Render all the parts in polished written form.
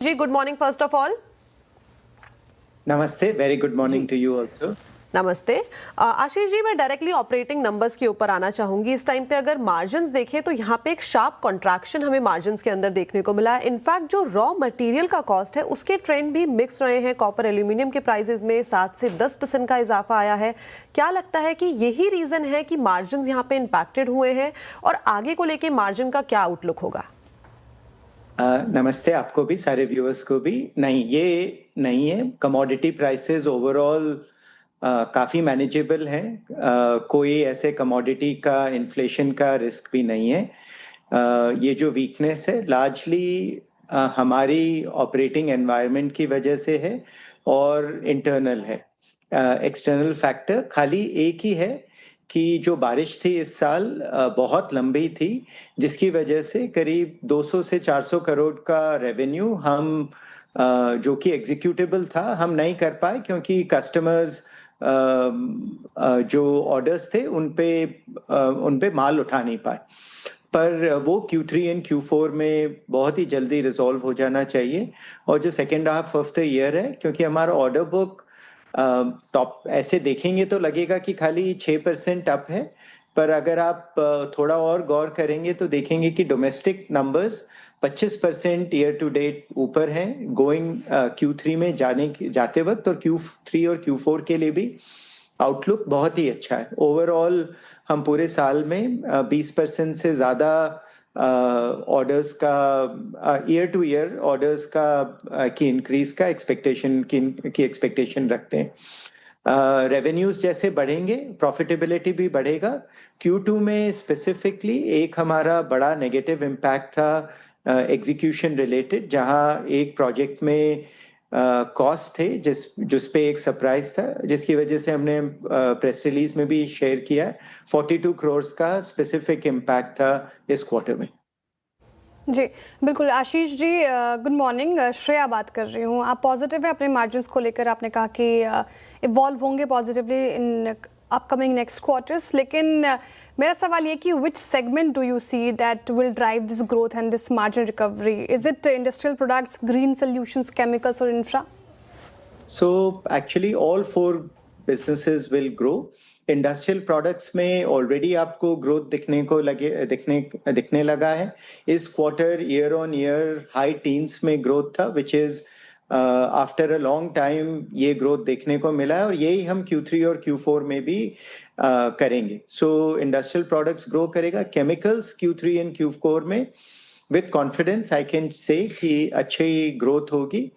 Ji, good morning first of all. नमस्ते, very good morning to you also. नमस्ते। आशीष जी, मैं directly operating numbers के ऊपर आना चाहूंगी। इस टाइम पे अगर मार्जिन्स देखें तो यहाँ पे एक शार्प कॉन्ट्रैक्शन हमें मार्जिन्स के अंदर देखने को मिला है। इनफैक्ट जो रॉ मटेरियल का कॉस्ट है उसके ट्रेंड भी मिक्स रहे हैं। कॉपर एल्यूमिनियम के प्राइसेस में 7 से 10% का इजाफा आया है। क्या लगता है कि यही रीजन है कि मार्जिन्स यहाँ पे इम्पैक्टेड हुए हैं, और आगे को लेके मार्जिन का क्या आउटलुक होगा? नमस्ते आपको भी, सारे व्यूअर्स को भी। नहीं, ये नहीं है। कमोडिटी प्राइसेस ओवरऑल काफ़ी मैनेजेबल हैं। कोई ऐसे कमोडिटी का इन्फ्लेशन का रिस्क भी नहीं है। ये जो वीकनेस है लार्जली हमारी ऑपरेटिंग एनवायरनमेंट की वजह से है और इंटरनल है। एक्सटर्नल फैक्टर खाली एक ही है कि जो बारिश थी इस साल बहुत लंबी थी, जिसकी वजह से करीब 200 से 400 करोड़ का रेवेन्यू हम जो कि एग्जीक्यूटेबल था हम नहीं कर पाए, क्योंकि कस्टमर्स जो ऑर्डर्स थे उन पे माल उठा नहीं पाए। पर वो Q3 एंड Q4 में बहुत ही जल्दी रिजॉल्व हो जाना चाहिए। और जो second half of the year है, क्योंकि हमारा ऑर्डर बुक टॉप ऐसे देखेंगे तो लगेगा कि खाली 6% अप है, पर अगर आप थोड़ा और गौर करेंगे तो देखेंगे कि domestic numbers 25% year to date ऊपर हैं गोइंग Q3 में जाते वक्त, और Q3 और Q4 के लिए भी आउटलुक बहुत ही अच्छा है। ओवरऑल हम पूरे साल में 20% से ज़्यादा ऑर्डर्स का ईयर टू ईयर ऑर्डर्स का की इंक्रीज का एक्सपेक्टेशन रखते हैं। रेवेन्यूज जैसे बढ़ेंगे प्रॉफिटेबिलिटी भी बढ़ेगा। Q2 में स्पेसिफिकली एक हमारा बड़ा नेगेटिव इम्पैक्ट था एग्जीक्यूशन रिलेटेड, जहां एक प्रोजेक्ट में कॉस्ट थे जिस पे एक सरप्राइज था, जिसकी वजह से हमने प्रेस रिलीज में भी शेयर किया है। 42 करोड़ का स्पेसिफिक इम्पैक्ट था इस क्वार्टर में। जी बिल्कुल। Ashish ji, good morning. श्रेया बात कर रही हूँ। आप पॉजिटिव है अपने मार्जिन्स को लेकर, आपने कहा कि इवॉल्व होंगे positively in upcoming next quarters, लेकिन मेरा सवाल ये कि which segment do you see that will drive this growth and this margin recovery? Is it industrial products, green solutions, chemicals और infra? So actually all four businesses will grow. Industrial products में already आपको growth दिखने लगा है। इस quarter year on year high teens में growth था, which is after a long time ये ग्रोथ देखने को मिला है, और यही हम Q3 और Q4 में भी करेंगे। सो इंडस्ट्रियल प्रोडक्ट्स ग्रो करेगा। केमिकल्स Q3 एंड Q4 में with confidence I can say कि अच्छी ग्रोथ होगी।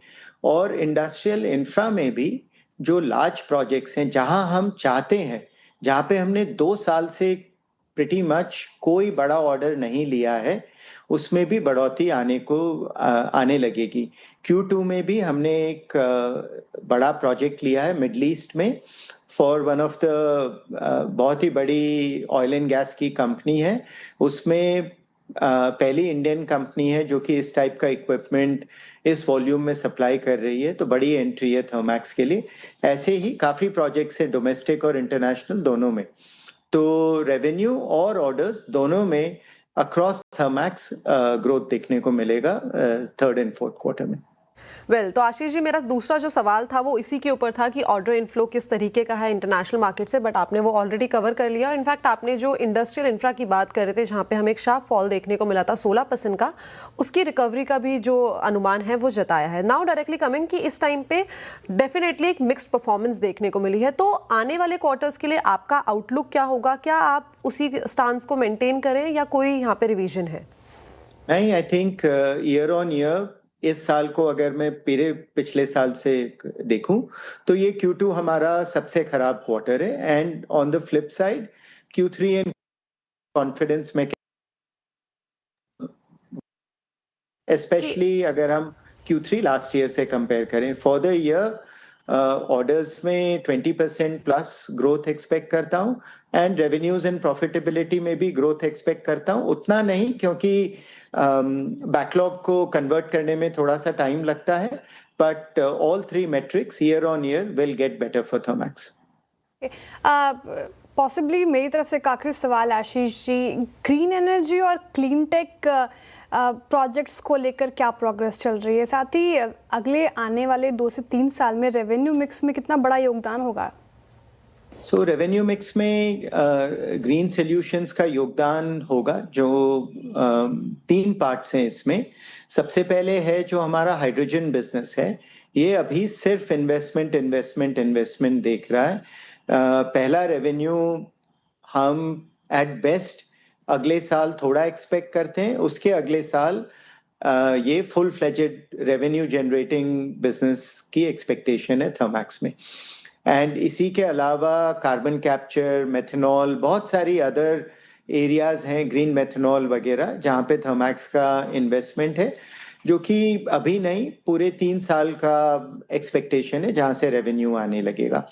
और इंडस्ट्रियल इंफ्रा में भी जो लार्ज प्रोजेक्ट्स हैं, जहां हम चाहते हैं, जहां पे हमने 2 साल से प्रिटी मच कोई बड़ा ऑर्डर नहीं लिया है, उसमें भी बढ़ोतरी आने लगेगी। Q2 में भी हमने एक बड़ा प्रोजेक्ट लिया है मिडल ईस्ट में फॉर वन ऑफ द बहुत ही बड़ी ऑयल एंड गैस की कंपनी है। उसमें पहली इंडियन कंपनी है जो कि इस टाइप का इक्विपमेंट इस वॉल्यूम में सप्लाई कर रही है, तो बड़ी एंट्री है थर्मैक्स के लिए। ऐसे ही काफ़ी प्रोजेक्ट्स है डोमेस्टिक और इंटरनेशनल दोनों में। तो रेवेन्यू और ऑर्डर्स दोनों में अक्रॉस थर्मैक्स ग्रोथ देखने को मिलेगा थर्ड एंड फोर्थ क्वार्टर में। तो आशीष जी, मेरा दूसरा जो सवाल था वो इसी के ऊपर था कि ऑर्डर इनफ्लो किस तरीके का है इंटरनेशनल मार्केट से, बट आपने वो ऑलरेडी कवर कर लिया। इनफैक्ट आपने जो इंडस्ट्रियल इंफ्रा की बात कर रहे थे, जहाँ पे हमें एक शार्प फॉल देखने को मिला था 16% का, उसकी रिकवरी का भी जो अनुमान है वो जताया है। नाउ डायरेक्टली कमिंग कि इस टाइम पे डेफिनेटली एक मिक्स्ड परफॉर्मेंस देखने को मिली है, तो आने वाले क्वार्टर्स के लिए आपका आउटलुक क्या होगा? क्या आप उसी स्टांस को मेंटेन करें या कोई यहाँ पे रिवीजन है? नहीं, I think year on year इस साल को अगर मैं पिछले साल से देखूं तो ये Q2 हमारा सबसे खराब क्वार्टर है। And on the flip side Q3 and confidence में, स्पेशली अगर हम Q3 लास्ट ईयर से कंपेयर करें, फॉर द ईयर ऑर्डर्स में 20% प्लस ग्रोथ एक्सपेक्ट करता हूं, एंड रेवेन्यूज एंड प्रॉफिटेबिलिटी में भी ग्रोथ एक्सपेक्ट करता हूं। उतना नहीं, क्योंकि बैकलॉग को कन्वर्ट करने में थोड़ा सा टाइम लगता है, but all three matrix year on year will get better for Thermax. Possibly मेरी तरफ से एक आखिरी सवाल आशीष जी, ग्रीन एनर्जी और क्लीन टेक प्रोजेक्ट्स को लेकर क्या प्रोग्रेस चल रही है, साथ ही अगले आने वाले 2 से 3 साल में रेवेन्यू मिक्स में कितना बड़ा योगदान होगा? सो रेवेन्यू मिक्स में ग्रीन सॉल्यूशंस का योगदान होगा, जो 3 पार्ट्स हैं इसमें। सबसे पहले है जो हमारा हाइड्रोजन बिजनेस है, ये अभी सिर्फ इन्वेस्टमेंट देख रहा है। पहला रेवेन्यू हम एट बेस्ट अगले साल थोड़ा एक्सपेक्ट करते हैं, उसके अगले साल ये full fledged revenue generating business की एक्सपेक्टेशन है थर्मैक्स में। एंड इसी के अलावा कार्बन कैप्चर, मेथनॉल, बहुत सारी अदर एरियाज हैं, ग्रीन मेथनॉल वगैरह, जहाँ पे थर्मैक्स का इन्वेस्टमेंट है, जो कि अभी नहीं, पूरे 3 साल का एक्सपेक्टेशन है जहाँ से रेवेन्यू आने लगेगा।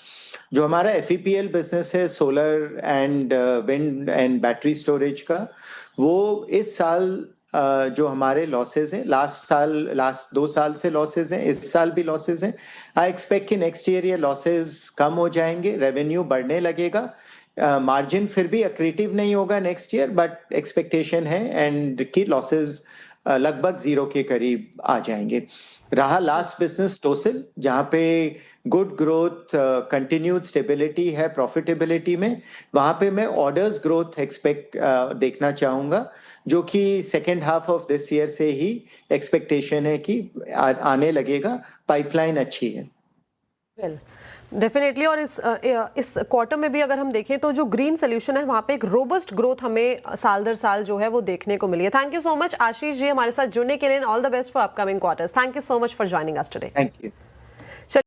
जो हमारा FEPL बिजनेस है, solar and wind and battery storage का, वो इस साल जो हमारे लॉसेस हैं, लास्ट 2 साल से लॉसेस हैं, इस साल भी लॉसेस हैं। आई एक्सपेक्ट कि नेक्स्ट ईयर ये लॉसेस कम हो जाएंगे, रेवेन्यू बढ़ने लगेगा। मार्जिन फिर भी एक्रीटिव नहीं होगा नेक्स्ट ईयर, बट एक्सपेक्टेशन है एंड कि लॉसेस लगभग 0 के करीब आ जाएंगे। रहा लास्ट बिजनेस टोसिल, जहाँ पे गुड ग्रोथ, कंटिन्यूड स्टेबिलिटी है प्रॉफिटेबिलिटी में, वहाँ पे मैं ऑर्डर्स ग्रोथ एक्सपेक्ट देखना चाहूँगा, जो कि second half of this year से ही एक्सपेक्टेशन है कि आने लगेगा। पाइपलाइन अच्छी है। वेल डेफिनेटली, और इस क्वार्टर में भी अगर हम देखें तो जो ग्रीन सोल्यूशन है वहाँ पे एक रोबस्ट ग्रोथ हमें साल दर साल जो है वो देखने को मिली है। Thank you so much Ashish ji हमारे साथ जुड़ने के लिए, all the best for upcoming quarters. Thank you so much for joining us today. Thank you.